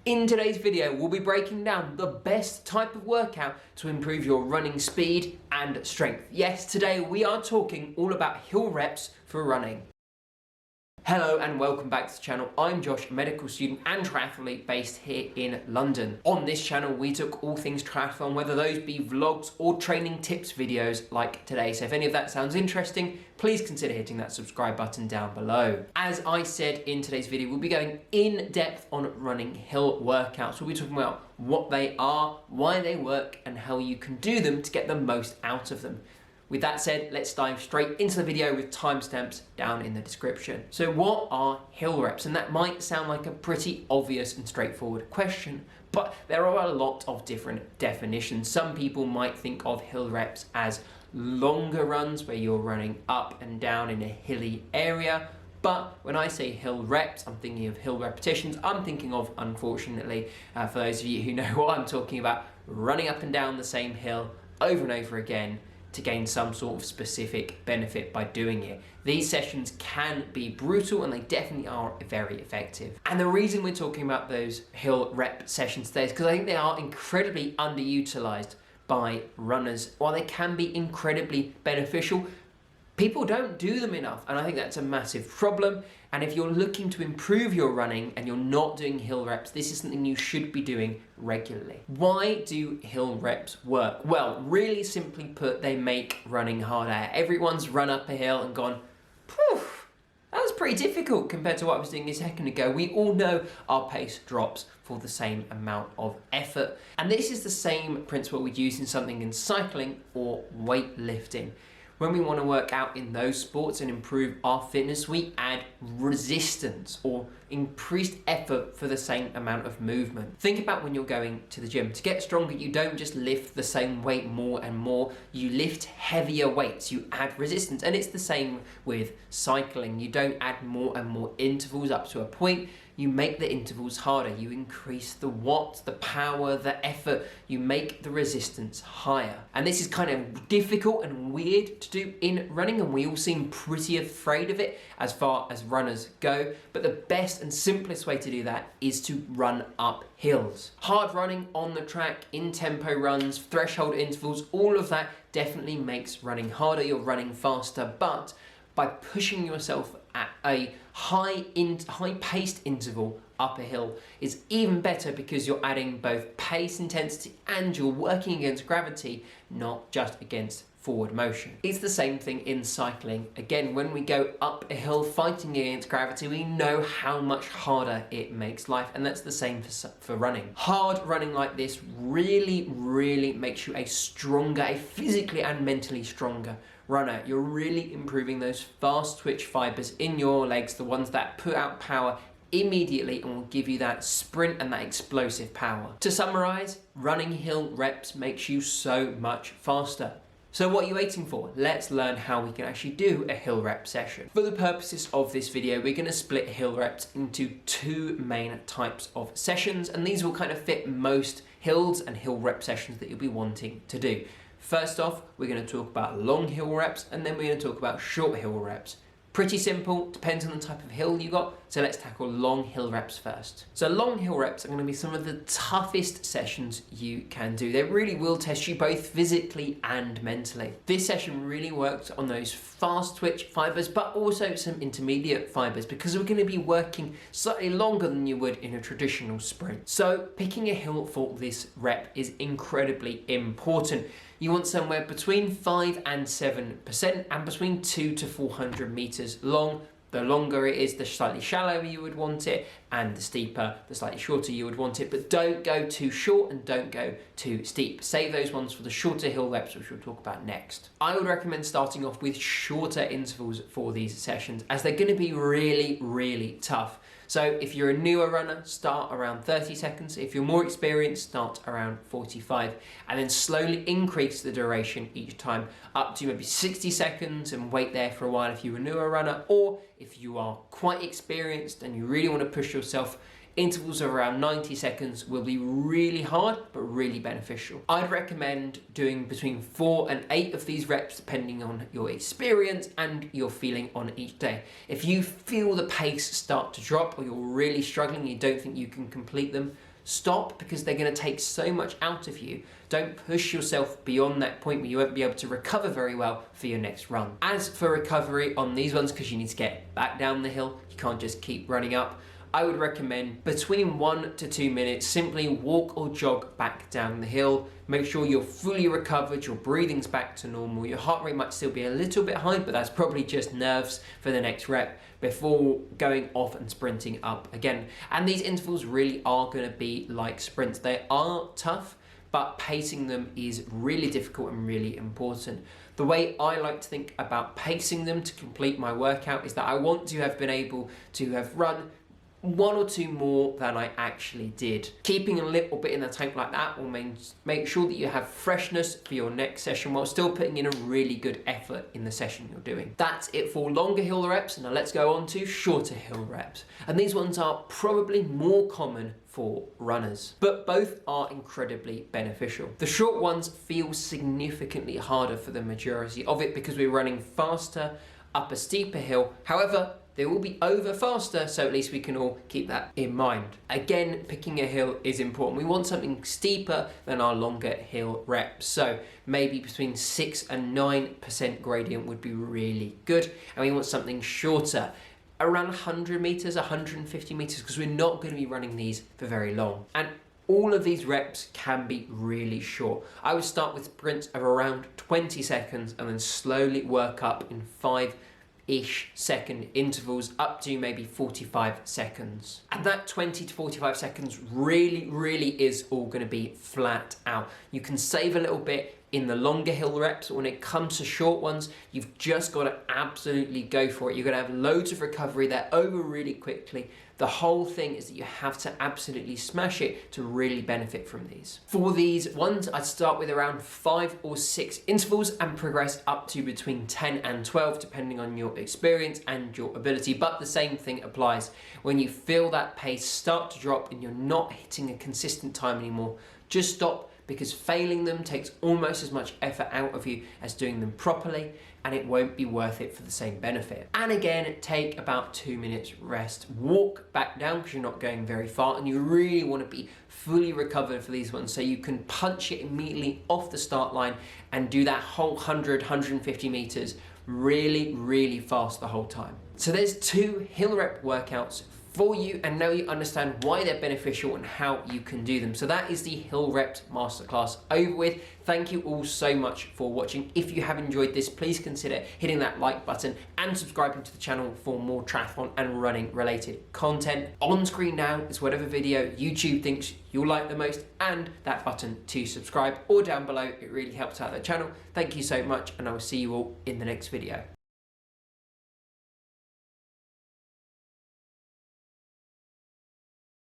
In today's video, we'll be breaking down the best type of workout to improve your running speed and strength. Yes, today we are talking all about hill reps for running. Hello and welcome back to the channel. I'm Josh, a medical student and triathlete based here in London. On this channel, we took all things triathlon, whether those be vlogs or training tips videos like today. So if any of that sounds interesting, please consider hitting that subscribe button down below. As I said in today's video, we'll be going in depth on running hill workouts. We'll be talking about what they are, why they work, and how you can do them to get the most out of them. With that said, let's dive straight into the video with timestamps down in the description. So what are hill reps? And that might sound like a pretty obvious and straightforward question, but there are a lot of different definitions. Some people might think of hill reps as longer runs where you're running up and down in a hilly area. But when I say hill reps, I'm thinking of hill repetitions. I'm thinking of, unfortunately, for those of you who know what I'm talking about, running up and down the same hill over and over again to gain some sort of specific benefit by doing it. These sessions can be brutal and they definitely are very effective. And the reason we're talking about those hill rep sessions today is because I think they are incredibly underutilized by runners. While they can be incredibly beneficial, people don't do them enough, and I think that's a massive problem. And if you're looking to improve your running and you're not doing hill reps, this is something you should be doing regularly. Why do hill reps work? Well, really simply put, they make running harder. Everyone's run up a hill and gone, poof, that was pretty difficult compared to what I was doing a second ago. We all know our pace drops for the same amount of effort. And this is the same principle we use in something in cycling or weightlifting. When we want to work out in those sports and improve our fitness, we add resistance or increased effort for the same amount of movement. Think about when you're going to the gym. To get stronger, you don't just lift the same weight more and more. You lift heavier weights, you add resistance. And it's the same with cycling. You don't add more and more intervals up to a point. You make the intervals harder. You increase the watts, the power, the effort. You make the resistance higher. And this is kind of difficult and weird to do in running, and we all seem pretty afraid of it as far as runners go. But the best and simplest way to do that is to run up hills. Hard running on the track, in tempo runs, threshold intervals, all of that definitely makes running harder. You're running faster, but by pushing yourself at a high-paced interval up a hill is even better because you're adding both pace intensity and you're working against gravity, not just against forward motion. It's the same thing in cycling. Again, when we go up a hill fighting against gravity, we know how much harder it makes life, and that's the same for running. Hard running like this really makes you a physically and mentally stronger runner. You're really improving those fast twitch fibers in your legs, the ones that put out power immediately and will give you that sprint and that explosive power. To summarize, running hill reps makes you so much faster. So what are you waiting for? Let's learn how we can actually do a hill rep session. For the purposes of this video, we're going to split hill reps into two main types of sessions, and these will kind of fit most hills and hill rep sessions that you'll be wanting to do. First off, we're going to talk about long hill reps, and then we're going to talk about short hill reps. Pretty simple, depends on the type of hill you got, so let's tackle long hill reps first. So long hill reps are going to be some of the toughest sessions you can do. They really will test you both physically and mentally. This session really works on those fast twitch fibers, but also some intermediate fibers, because we're going to be working slightly longer than you would in a traditional sprint. So picking a hill for this rep is incredibly important. You want somewhere between 5 and 7% and between 200 to 400 meters long. The longer it is, the slightly shallower you would want it, and the steeper, the slightly shorter you would want it. But don't go too short and don't go too steep. Save those ones for the shorter hill reps, which we'll talk about next. I would recommend starting off with shorter intervals for these sessions, as they're going to be really tough. So if you're a newer runner, start around 30 seconds. If you're more experienced, start around 45, and then slowly increase the duration each time up to maybe 60 seconds and wait there for a while if you're a newer runner, or if you are quite experienced and you really want to push yourself, intervals of around 90 seconds will be really hard, but really beneficial. I'd recommend doing between 4 and 8 of these reps, depending on your experience and your feeling on each day. If you feel the pace start to drop, or you're really struggling, you don't think you can complete them, Stop, because they're going to take so much out of you. Don't push yourself beyond that point where you won't be able to recover very well for your next run. As for recovery on these ones, because you need to get back down the hill, you can't just keep running up, I would recommend between 1 to 2 minutes, simply walk or jog back down the hill. Make sure you're fully recovered, your breathing's back to normal, your heart rate might still be a little bit high, but that's probably just nerves for the next rep before going off and sprinting up again. And these intervals really are going to be like sprints. They are tough, but pacing them is really difficult and really important. The way I like to think about pacing them to complete my workout is that I want to have been able to have run 1 or 2 more than I actually did. Keeping a little bit in the tank like that will make sure that you have freshness for your next session while still putting in a really good effort in the session you're doing. That's it for longer hill reps. Now let's go on to shorter hill reps. And these ones are probably more common for runners, but both are incredibly beneficial. The short ones feel significantly harder for the majority of it because we're running faster up a steeper hill. However, they will be over faster, so at least we can all keep that in mind. Again, picking a hill is important. We want something steeper than our longer hill reps. So maybe between 6 and 9% gradient would be really good. And we want something shorter, around 100 meters, 150 meters, because we're not going to be running these for very long. And all of these reps can be really short. I would start with sprints of around 20 seconds and then slowly work up in 5-ish second intervals up to maybe 45 seconds. And that 20 to 45 seconds really is all going to be flat out. You can save a little bit in the longer hill reps, but when it comes to short ones, you've just got to absolutely go for it. You're going to have loads of recovery. They're over really quickly. The whole thing is that you have to absolutely smash it to really benefit from these. For these ones, I'd start with around 5 or 6 intervals and progress up to between 10 and 12, depending on your experience and your ability. But the same thing applies. When you feel that pace start to drop and you're not hitting a consistent time anymore, just stop, because failing them takes almost as much effort out of you as doing them properly, and it won't be worth it for the same benefit. And again, take about 2 minutes rest. Walk back down because you're not going very far, and you really want to be fully recovered for these ones so you can punch it immediately off the start line and do that whole 100, 150 meters really fast the whole time. So there's 2 hill rep workouts for you, and now you understand why they're beneficial and how you can do them. So that is the hill reps masterclass over with. Thank you all so much for watching. If you have enjoyed this, please consider hitting that like button and subscribing to the channel for more triathlon and running related content. On screen now is whatever video YouTube thinks you'll like the most, and that button to subscribe, or down below. It really helps out the channel. Thank you so much, and I will see you all in the next video.